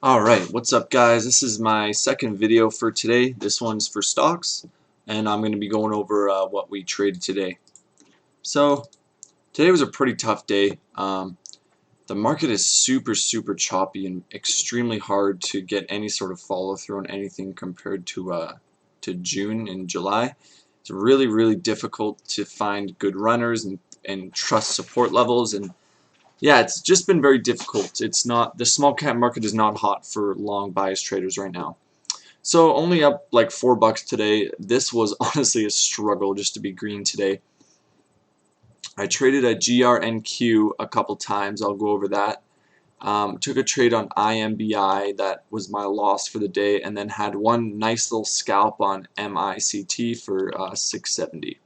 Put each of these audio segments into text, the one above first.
Alright, what's up guys? This is my second video for today. This one's for stocks, and I'm going to be going over what we traded today. So, today was a pretty tough day. The market is super choppy and extremely hard to get any sort of follow through on anything compared to June and July. It's really difficult to find good runners and trust support levels, and yeah, it's just been very difficult. It's not, the small cap market is not hot for long bias traders right now. So only up like $4 today. This was honestly a struggle just to be green today. I traded a GRNQ a couple times. I'll go over that. Took a trade on IMBI that was my loss for the day, and then had one nice little scalp on MICT for 670.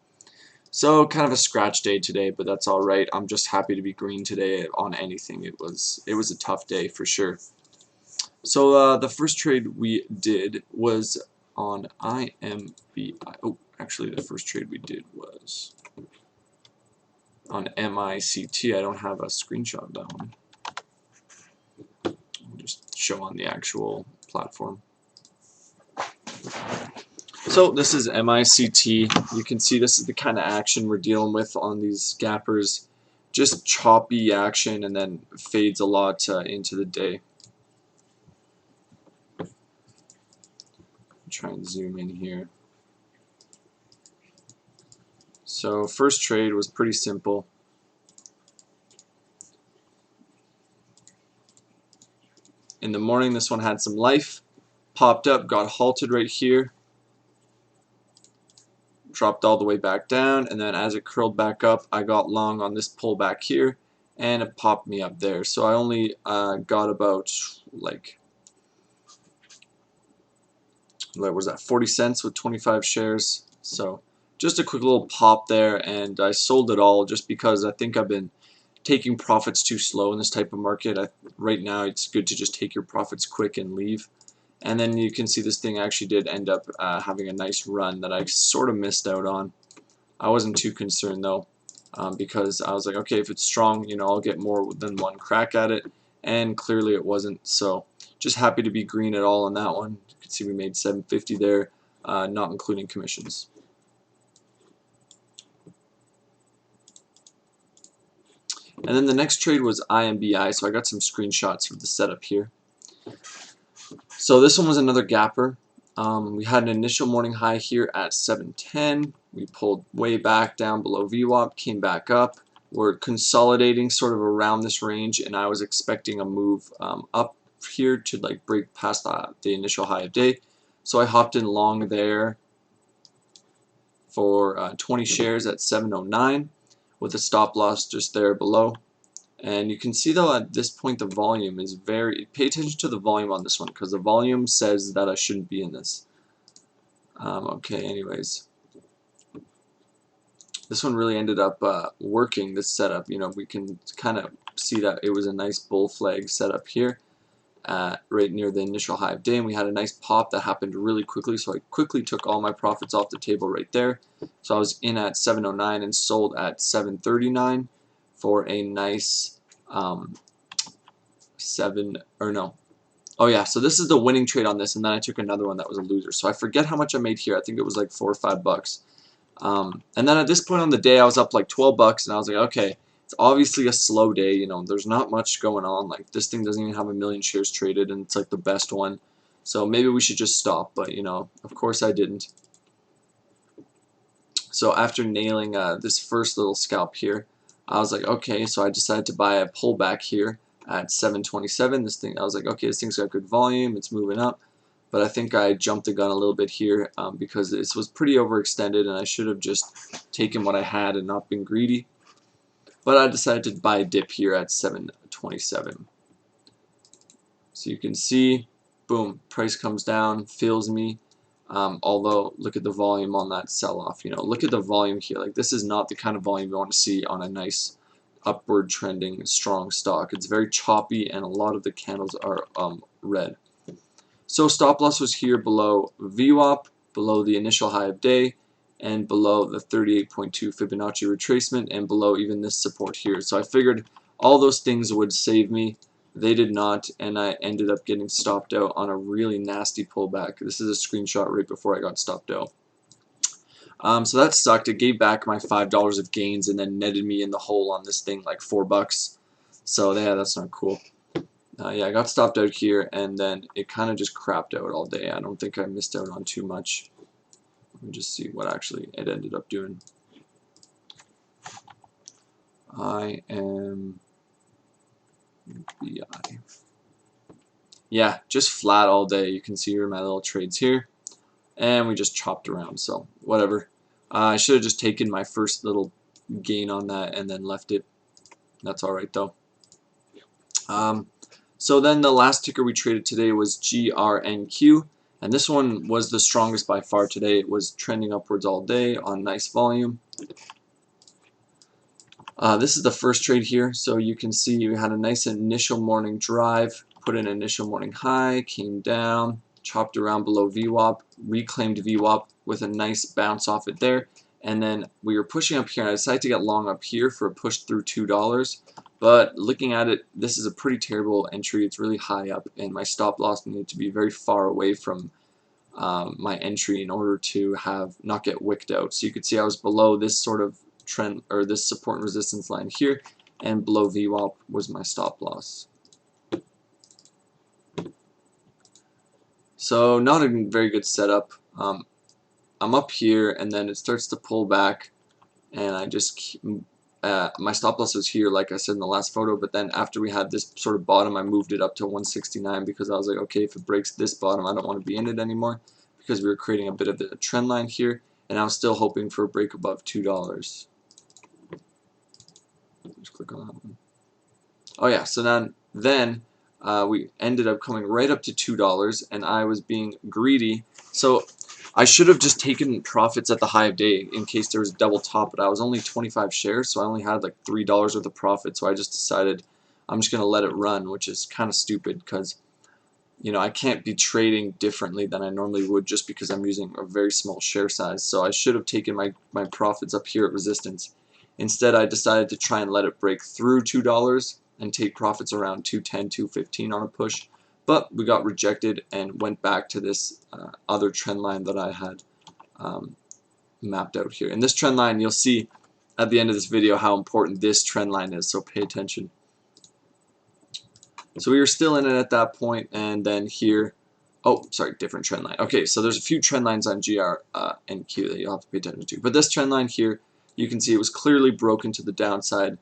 So kind of a scratch day today, but that's all right. I'm just happy to be green today on anything. It was a tough day for sure. So the first trade we did was on IMBI. Oh, actually, the first trade we did was on MICT. I don't have a screenshot of that one. I'll just show on the actual platform. So this is MICT. You can see this is the kind of action we're dealing with on these gappers. Just choppy action and then fades a lot into the day. Try and zoom in here. So first trade was pretty simple. In the morning this one had some life, popped up, got halted right here, dropped all the way back down, and then as it curled back up I got long on this pullback here and it popped me up there. So I only got about like, what was that, 40 cents with 25 shares. So just a quick little pop there, and I sold it all just because I think I've been taking profits too slow in this type of market. Right now it's good to just take your profits quick and leave. And then you can see this thing actually did end up having a nice run that I sort of missed out on. I wasn't too concerned though, because I was like, okay, if it's strong, you know, I'll get more than one crack at it, and clearly it wasn't. So just happy to be green at all on that one. You can see we made 750 there, not including commissions. And then the next trade was IMBI, so I got some screenshots of the setup here. So this one was another gapper. We had an initial morning high here at 710. We pulled way back down below VWAP, came back up. We're consolidating sort of around this range, and I was expecting a move up here to like break past the initial high of day. So I hopped in long there for 20 shares at 709 with a stop loss just there below. And you can see though at this point the volume is very, pay attention to the volume on this one because the volume says that I shouldn't be in this. Okay, anyways. This one really ended up working, this setup. You know, we can kind of see that it was a nice bull flag setup here right near the initial high of day, and we had a nice pop that happened really quickly, so I quickly took all my profits off the table right there. So I was in at 709 and sold at 739 for a nice oh yeah, so this is the winning trade on this, and then I took another one that was a loser. So I forget how much I made here. I think it was like $4 or $5. And then at this point on the day I was up like $12, and I was like, okay, it's obviously a slow day, you know, there's not much going on. Like this thing doesn't even have 1 million shares traded, and it's like the best one. So maybe we should just stop, but you know, of course I didn't. So after nailing this first little scalp here, I was like, okay, so I decided to buy a pullback here at 727. This thing, I was like, okay, this thing's got good volume, it's moving up. But I think I jumped the gun a little bit here because this was pretty overextended, and I should have just taken what I had and not been greedy. But I decided to buy a dip here at 727. So you can see, boom, price comes down, fills me. Although, look at the volume on that sell-off. You know, look at the volume here. Like, this is not the kind of volume you want to see on a nice upward trending strong stock. It's very choppy, and a lot of the candles are red. So stop loss was here below VWAP, below the initial high of day, and below the 38.2 Fibonacci retracement, and below even this support here. So I figured all those things would save me. They did not, and I ended up getting stopped out on a really nasty pullback. This is a screenshot right before I got stopped out. So that sucked. It gave back my $5 of gains and then netted me in the hole on this thing like $4. So yeah, that's not cool. Yeah, I got stopped out here, and then it kind of just crapped out all day. I don't think I missed out on too much. Let me just see what actually it ended up doing. I am BI. Yeah, just flat all day. You can see here my little trades here, and we just chopped around, so whatever. I should have just taken my first little gain on that and then left it. That's alright though. So then the last ticker we traded today was GRNQ, and this one was the strongest by far today. It was trending upwards all day on nice volume. This is the first trade here, so you can see we had a nice initial morning drive, put in an initial morning high, came down, chopped around below VWAP, reclaimed VWAP with a nice bounce off it there, and then we were pushing up here, and I decided to get long up here for a push through $2, but looking at it, this is a pretty terrible entry. It's really high up, and my stop loss needed to be very far away from my entry in order to not get wicked out. So you could see I was below this sort of trend, or this support and resistance line here, and below VWAP was my stop loss. So not a very good setup. I'm up here, and then it starts to pull back, and I just my stop loss was here, like I said in the last photo, but then after we had this sort of bottom, I moved it up to 169 because I was like, okay, if it breaks this bottom, I don't want to be in it anymore, because we were creating a bit of a trend line here, and I was still hoping for a break above $2. Just click on that one. Oh yeah, so then we ended up coming right up to $2, and I was being greedy. So I should have just taken profits at the high of day in case there was a double top, but I was only 25 shares, so I only had like $3 worth of profit. So I just decided I'm just gonna let it run, which is kind of stupid because I can't be trading differently than I normally would just because I'm using a very small share size. So I should have taken my profits up here at resistance. Instead, I decided to try and let it break through $2 and take profits around 210, 215 on a push, but we got rejected and went back to this other trend line that I had mapped out here. And this trend line, you'll see at the end of this video how important this trend line is, so pay attention. So we were still in it at that point, and then here, oh, sorry, different trend line. Okay, so there's a few trend lines on GRNQ that you'll have to pay attention to. But this trend line here, you can see it was clearly broken to the downside.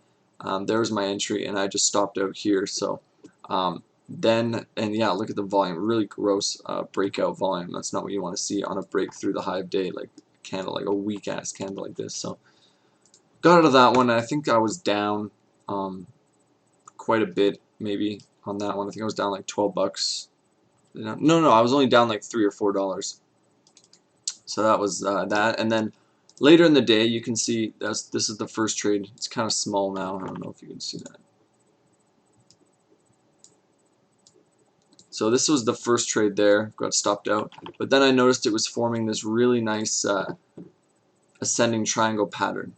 There was my entry, and I just stopped out here. So yeah, look at the volume, really gross breakout volume. That's not what you want to see on a break through the high of day, like a candle, like a weak ass candle like this. So got out of that one, and I think I was down quite a bit, maybe on that one. I think I was down like $12. No, I was only down like $3 or $4. So that was that, and then later in the day, you can see this is the first trade. It's kind of small now. I don't know if you can see that. So this was the first trade there. Got stopped out. But then I noticed it was forming this really nice ascending triangle pattern.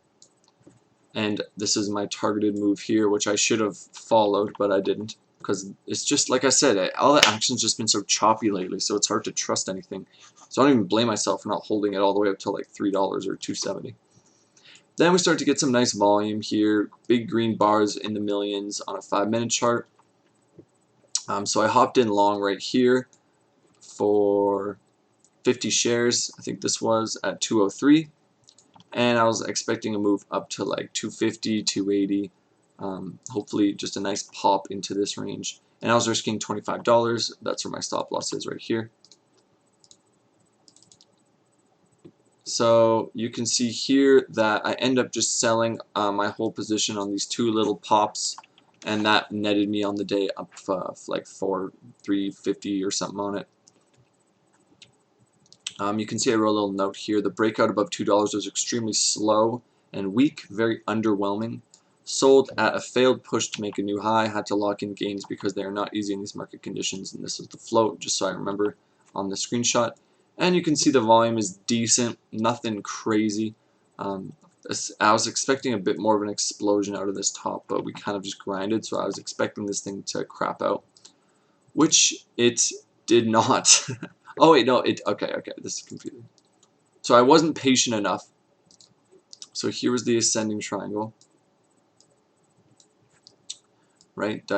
And this is my targeted move here, which I should have followed, but I didn't. Because it's just, like I said, all the action's just been so choppy lately, so it's hard to trust anything. So I don't even blame myself for not holding it all the way up to like $3 or $2.70. Then we start to get some nice volume here, big green bars in the millions on a 5-minute chart. So I hopped in long right here for 50 shares. I think this was at 203, and I was expecting a move up to like 250, 280. Hopefully just a nice pop into this range, and I was risking $25. That's where my stop loss is right here. So you can see here that I end up just selling my whole position on these two little pops, and that netted me on the day up like $350 or something on it. You can see I wrote a little note here. The breakout above $2 was extremely slow and weak, very underwhelming. Sold at a failed push to make a new high. Had to lock in gains because they are not easy in these market conditions. And this is the float, just so I remember on the screenshot. And you can see the volume is decent, nothing crazy. I was expecting a bit more of an explosion out of this top, but we kind of just grinded, so I was expecting this thing to crap out, which it did not. Oh wait, no, okay, this is confusing. So I wasn't patient enough. So here was the ascending triangle, right?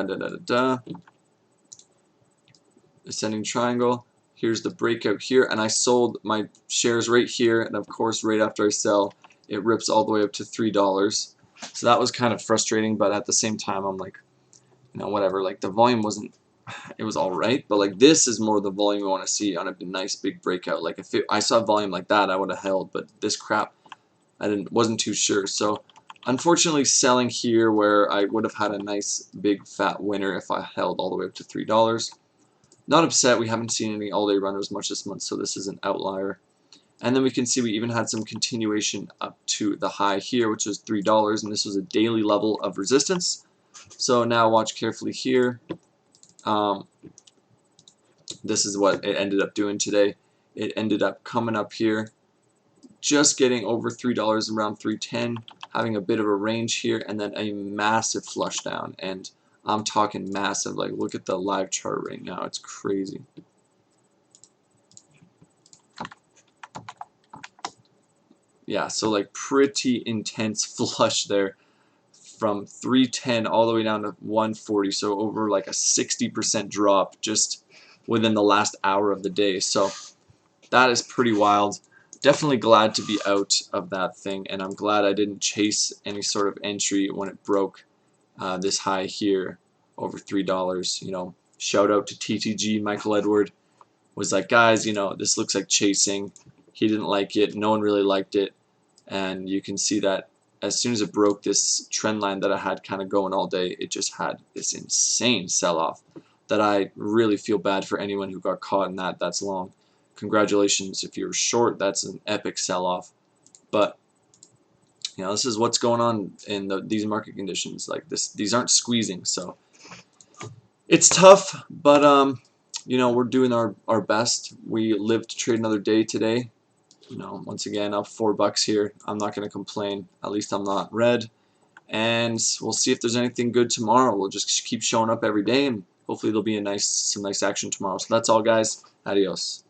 Ascending triangle. Here's the breakout here, and I sold my shares right here, and of course right after I sell, it rips all the way up to $3. So that was kind of frustrating, but at the same time I'm like, you know, whatever, like the volume wasn't, it was alright, but like this is more the volume we want to see on a nice big breakout. Like if I saw volume like that, I would have held, but this crap, wasn't too sure. So unfortunately selling here where I would have had a nice big fat winner if I held all the way up to $3. Not upset, we haven't seen any all-day runners much this month, so this is an outlier. And then we can see we even had some continuation up to the high here, which is $3, and this was a daily level of resistance. So now watch carefully here. This is what it ended up doing today. It ended up coming up here, just getting over $3, around 310, having a bit of a range here, and then a massive flush down. And I'm talking massive. Like, look at the live chart right now. It's crazy. Yeah, so like pretty intense flush there from 310 all the way down to 140. So over like a 60% drop just within the last hour of the day. So that is pretty wild. Definitely glad to be out of that thing, and I'm glad I didn't chase any sort of entry when it broke this high here over $3. You know, shout out to TTG. Michael Edward was like, guys, you know, this looks like chasing. He didn't like it. No one really liked it, and you can see that as soon as it broke this trend line that I had kind of going all day, it just had this insane sell-off that I really feel bad for anyone who got caught in that. That's long. Congratulations if you're short. That's an epic sell-off. But you know, this is what's going on in these market conditions. Like this, these aren't squeezing, so it's tough. But you know, we're doing our best. We live to trade another day today. You know, once again, up $4 here. I'm not going to complain. At least I'm not red. And we'll see if there's anything good tomorrow. We'll just keep showing up every day, and hopefully there'll be some nice action tomorrow. So that's all, guys. Adios.